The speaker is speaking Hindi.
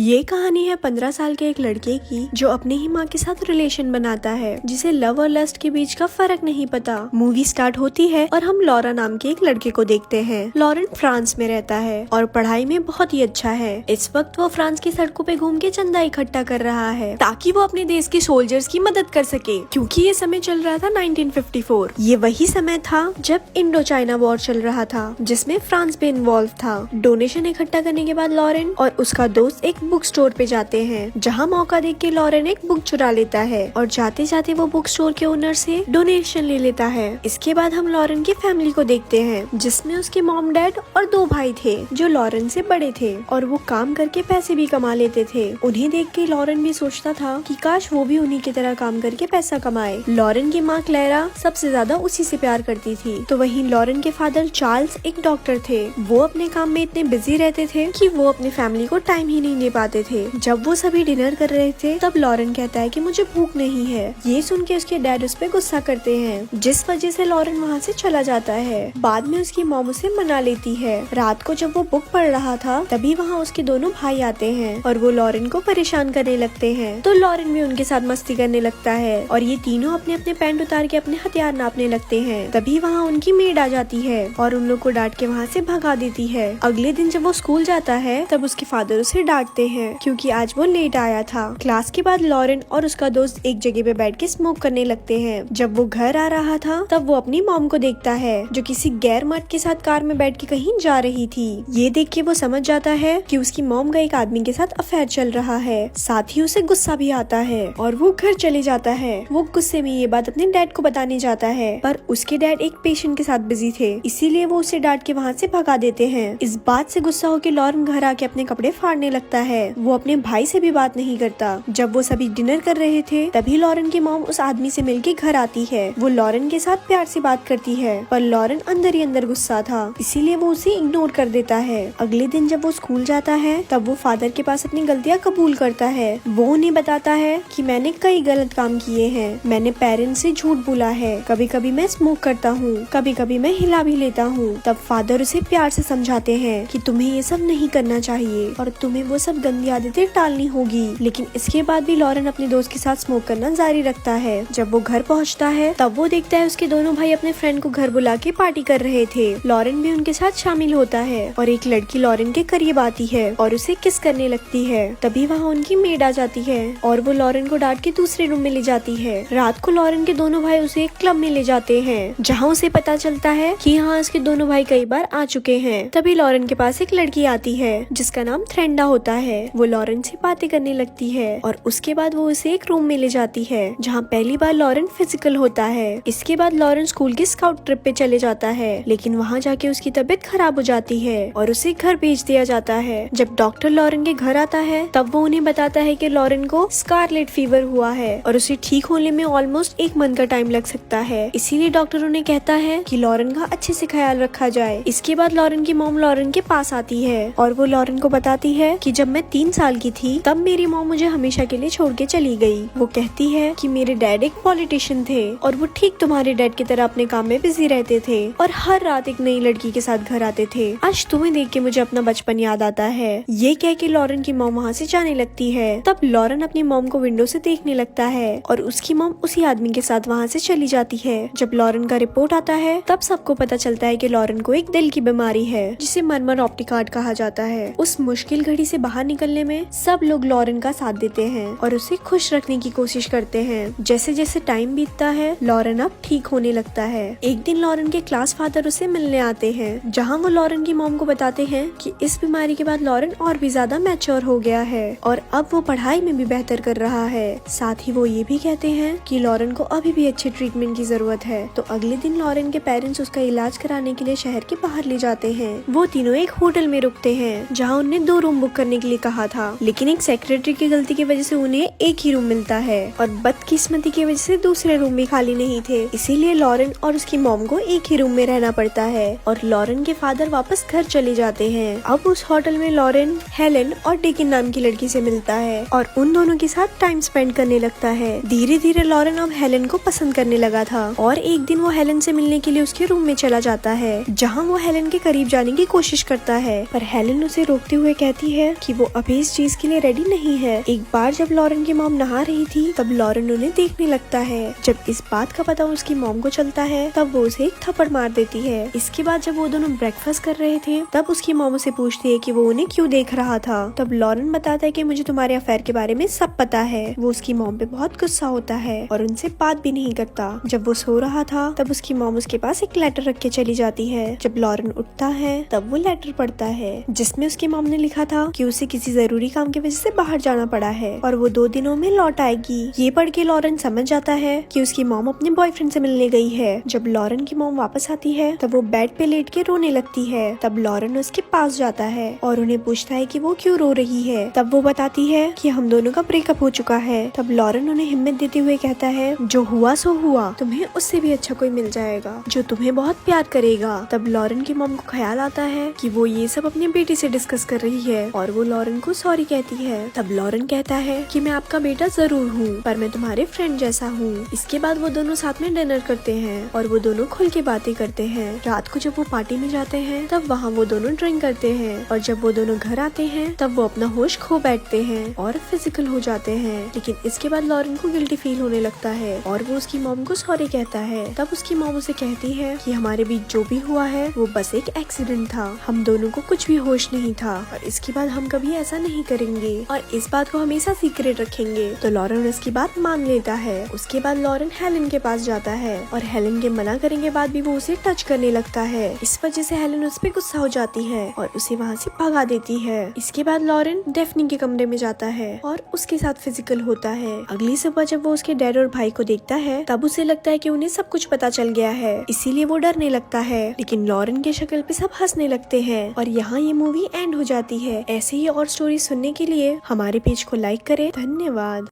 ये कहानी है 15 साल के एक लड़के की जो अपने ही माँ के साथ रिलेशन बनाता है, जिसे लव और लस्ट के बीच का फर्क नहीं पता। मूवी स्टार्ट होती है और हम लॉरा नाम के एक लड़के को देखते हैं। लॉरेन फ्रांस में रहता है और पढ़ाई में बहुत ही अच्छा है। इस वक्त वो फ्रांस की सड़कों पे घूम के चंदा इकट्ठा कर रहा है ताकि वो अपने देश के सोल्जर्स की मदद कर सके, क्योंकि ये समय चल रहा था 1954। ये वही समय था जब इंडो चाइना वॉर चल रहा था, जिसमें फ्रांस भी इन्वॉल्व था। डोनेशन इकट्ठा करने के बाद लॉरेन और उसका दोस्त एक बुक स्टोर पे जाते हैं, जहाँ मौका देख के लॉरेन एक बुक चुरा लेता है और जाते जाते वो बुक स्टोर के ओनर से डोनेशन ले लेता है। इसके बाद हम लॉरेन की फैमिली को देखते हैं, जिसमें उसके मॉम डैड और 2 भाई थे जो लॉरेन से बड़े थे और वो काम करके पैसे भी कमा लेते थे। उन्हें देख के लॉरेन भी सोचता था कि काश वो भी उन्हीं की तरह काम करके पैसा कमाए। लॉरेन की माँ क्लेरा सबसे ज्यादा उसी से प्यार करती थी। तो वहीं लॉरेन के फादर चार्ल्स एक डॉक्टर थे। वो अपने काम में इतने बिजी रहते थे कि वो अपनी फैमिली को टाइम ही नहीं दे पाते थे। जब वो सभी डिनर कर रहे थे तब लॉरेन कहता है कि मुझे भूख नहीं है। ये सुन के उसके डैड उस पे गुस्सा करते हैं, जिस वजह से लॉरेन वहाँ से चला जाता है। बाद में उसकी मॉम उसे मना लेती है। रात को जब वो बुक पढ़ रहा था तभी वहाँ उसके दोनों भाई आते हैं और वो लॉरेन को परेशान करने लगते हैं। तो लॉरेन भी उनके साथ मस्ती करने लगता है और ये तीनों अपने अपने पैंट उतार के अपने हथियार नापने लगते हैं। तभी वहाँ उनकी मेड आ जाती है और उन लोग को डांट के वहाँ से भगा देती है। अगले दिन जब वो स्कूल जाता है तब उसके फादर उसे डांटते हैं क्योंकि आज वो लेट आया था। क्लास के बाद लॉरेन और उसका दोस्त एक जगह पे बैठ के स्मोक करने लगते हैं। जब वो घर आ रहा था तब वो अपनी मॉम को देखता है जो किसी गैर मर्द के साथ कार में बैठ के कहीं जा रही थी। ये देख के वो समझ जाता है कि उसकी मॉम का एक आदमी के साथ अफेयर चल रहा है। साथ ही उसे गुस्सा भी आता है और वो घर चले जाता है। वो गुस्से में ये बात अपने डैड को बताने जाता है, पर उसके डैड एक पेशेंट के साथ बिजी थे, इसीलिए वो उसे डांट के वहाँ से भगा देते हैं। इस बात से गुस्सा होकर लॉरेन घर आके अपने कपड़े फाड़ने लगता है। वो अपने भाई से भी बात नहीं करता। जब वो सभी डिनर कर रहे थे तभी लॉरेन की मॉम उस आदमी से मिलके घर आती है। वो लॉरेन के साथ प्यार से बात करती है, पर लॉरेन अंदर ही अंदर गुस्सा था, इसीलिए वो उसे इग्नोर कर देता है। अगले दिन जब वो स्कूल जाता है तब वो फादर के पास अपनी गलतियाँ कबूल करता है। वो उन्हें बताता है कि मैंने कई गलत काम किए हैं, मैंने पेरेंट्स से झूठ बोला है, कभी कभी मैं स्मोक करता हूँ, कभी कभी मैं हिला भी लेता हूँ। तब फादर उसे प्यार से समझाते हैं कि तुम्हें ये सब नहीं करना चाहिए और तुम्हें वो सब गंदी आदतें टालनी होगी। लेकिन इसके बाद भी लॉरेन अपने दोस्त के साथ स्मोक करना जारी रखता है। जब वो घर पहुंचता है तब वो देखता है उसके दोनों भाई अपने फ्रेंड को घर बुला के पार्टी कर रहे थे। लॉरेन भी उनके साथ शामिल होता है और एक लड़की लॉरेन के करीब आती है और उसे किस करने लगती है। तभी वहाँ उनकी मेड आ जाती है और वो लॉरेन को डांट के दूसरे रूम में ले जाती है। रात को लॉरेन के दोनों भाई उसे एक क्लब में ले जाते हैं, जहाँ उसे पता चलता है कि यहाँ उसके दोनों भाई कई बार आ चुके हैं। तभी लॉरेन के पास एक लड़की आती है जिसका नाम थ्रेंडा होता है। वो लॉरेन से बातें करने लगती है और उसके बाद वो उसे एक रूम में ले जाती है जहाँ पहली बार लॉरेन फिजिकल होता है। इसके बाद लॉरेन स्कूल के स्काउट ट्रिप पे चले जाता है, लेकिन वहाँ जाके उसकी तबीयत खराब हो जाती है और उसे घर भेज दिया जाता है। जब डॉक्टर लॉरेन के घर आता है तब वो उन्हें बताता है कि लॉरेन को स्कारलेट फीवर हुआ है और उसे ठीक होने में ऑलमोस्ट 1 मंथ का टाइम लग सकता है। इसीलिए डॉक्टर उन्हें कहता है कि लॉरेन का अच्छे से ख्याल रखा जाए। इसके बाद लॉरेन की मॉम लॉरेन के पास आती है और वो लॉरेन को बताती है कि जब मैं 3 साल की थी तब मेरी मॉम मुझे हमेशा के लिए छोड़ के चली गई। वो कहती है कि मेरे डैड एक पॉलिटिशियन थे और वो ठीक तुम्हारे डैड की तरह अपने काम में बिजी रहते थे और हर रात एक नई लड़की के साथ घर आते थे। आज तुम्हें देख के मुझे अपना बचपन याद आता है। ये कह के लॉरेन की मॉम वहाँ से जाने लगती है। तब लॉरेन अपनी मॉम को विंडो से देखने लगता है और उसकी मॉम उसी आदमी के साथ वहाँ से चली जाती है। जब लॉरेन का रिपोर्ट आता है तब सबको पता चलता है कि लॉरेन को एक दिल की बीमारी है जिसे मर्मर ऑप्टिकार्ड कहा जाता है। उस मुश्किल घड़ी से बाहर निकलने में सब लोग लॉरेन का साथ देते हैं और उसे खुश रखने की कोशिश करते हैं। जैसे जैसे टाइम बीतता है लॉरेन अब ठीक होने लगता है। एक दिन लॉरेन के क्लास फादर उसे मिलने आते हैं, जहाँ वो लॉरेन की मॉम को बताते हैं कि इस बीमारी के बाद लॉरेन और भी ज्यादा मैच्योर हो गया है और अब वो पढ़ाई में भी बेहतर कर रहा है। साथ ही वो ये भी कहते हैं कि लॉरेन को अभी भी अच्छे ट्रीटमेंट की जरूरत है। तो अगले दिन लॉरेन के पेरेंट्स उसका इलाज कराने के लिए शहर के बाहर ले जाते हैं। वो तीनों एक होटल में रुकते हैं जहाँ उन्हें 2 रूम बुक करने के लिए कहा था, लेकिन एक सेक्रेटरी की गलती की वजह से उन्हें एक ही रूम मिलता है और बदकिस्मती की वजह से दूसरे रूम भी खाली नहीं थे। इसीलिए लॉरेन और उसकी मॉम को एक ही रूम में रहना पड़ता है और लॉरेन के फादर वापस घर चले जाते हैं। अब उस होटल में लॉरेन हेलेन और डेकिन नाम की लड़की से मिलता है और उन दोनों के साथ टाइम स्पेंड करने लगता है। धीरे धीरे लॉरेन अब हेलेन को पसंद करने लगा था और एक दिन वो हेलेन से मिलने के लिए उसके रूम में चला जाता है, जहाँ वो हेलेन के करीब जाने की कोशिश करता है, पर हेलेन उसे रोकते हुए कहती है कि वो अभी इस चीज के लिए रेडी नहीं है। एक बार जब लॉरेन की मॉम नहा रही थी तब लॉरेन उन्हें देखने लगता है। जब इस बात का पता उसकी मॉम को चलता है तब वो उसे एक थप्पड़ मार देती है। इसके बाद जब वो दोनों ब्रेकफास्ट कर रहे थे तब उसकी मॉम उसे पूछती है कि वो उन्हें क्यों देख रहा था। तब लॉरेन बताता है कि मुझे तुम्हारे अफेयर के बारे में सब पता है। वो उसकी मॉम पे बहुत गुस्सा होता है और उनसे बात भी नहीं करता। जब वो सो रहा था तब उसकी मॉम उसके पास एक लेटर रख के चली जाती है। जब लॉरेन उठता है तब वो लेटर पढ़ता है जिसमें उसकी मॉम ने लिखा था कि उसे किसी जरूरी काम की वजह से बाहर जाना पड़ा है और वो 2 दिनों में लौट आएगी। ये पढ़ के लॉरेन समझ जाता है कि उसकी मॉम अपने बॉयफ्रेंड से मिलने गई है। जब लॉरेन की मॉम वापस आती है तब वो बेड पे लेट के रोने लगती है। तब लॉरेन उसके पास जाता है और उन्हें पूछता है कि वो क्यों रो रही है। तब वो बताती है कि हम दोनों का ब्रेकअप हो चुका है। तब लॉरेन उन्हें हिम्मत देते हुए कहता है जो हुआ सो हुआ, तुम्हें उससे भी अच्छा कोई मिल जाएगा जो तुम्हें बहुत प्यार करेगा। तब लॉरेन की मॉम को ख्याल आता है कि वो ये सब अपनी बेटी से डिस्कस कर रही है और वो लॉरेन को सॉरी कहती है। तब लॉरेन कहता है कि मैं आपका बेटा जरूर हूँ पर मैं तुम्हारे फ्रेंड जैसा हूँ। इसके बाद वो दोनों साथ में डिनर करते हैं और वो दोनों खुल के बातें करते हैं। रात को जब वो पार्टी में जाते हैं तब वहाँ वो दोनों ड्रिंक करते हैं और जब वो दोनों घर आते हैं तब वो अपना होश खो बैठते हैं और फिजिकल हो जाते हैं। लेकिन इसके बाद लॉरेन को गिल्टी फील होने लगता है और वो उसकी मॉम को सॉरी कहता है। तब उसकी मॉम उसे कहती है कि हमारे बीच जो भी हुआ है वो बस एक एक्सीडेंट था, हम दोनों को कुछ भी होश नहीं था और इसके बाद हम कभी ऐसा नहीं करेंगे और इस बात को हमेशा सीक्रेट रखेंगे। तो लॉरेन उसकी बात मान लेता है। उसके बाद लॉरेन हेलेन के पास जाता है और हेलेन के मना करने के बाद भी वो उसे टच करने लगता है। इस वजह से हेलेन उस पर गुस्सा हो जाती है और उसे वहाँ से भगा देती है। इसके बाद लॉरेन डेफनी के कमरे में जाता है और उसके साथ फिजिकल होता है। अगली सुबह जब वो उसके डैड और भाई को देखता है तब उसे लगता है कि उन्हें सब कुछ पता चल गया है, इसीलिए वो डरने लगता है। लेकिन लॉरेन के शक्ल पे सब हंसने लगते हैं और यहाँ ये मूवी एंड हो जाती है। ऐसे ही और स्टोरी सुनने के लिए हमारे पेज को लाइक करें। धन्यवाद।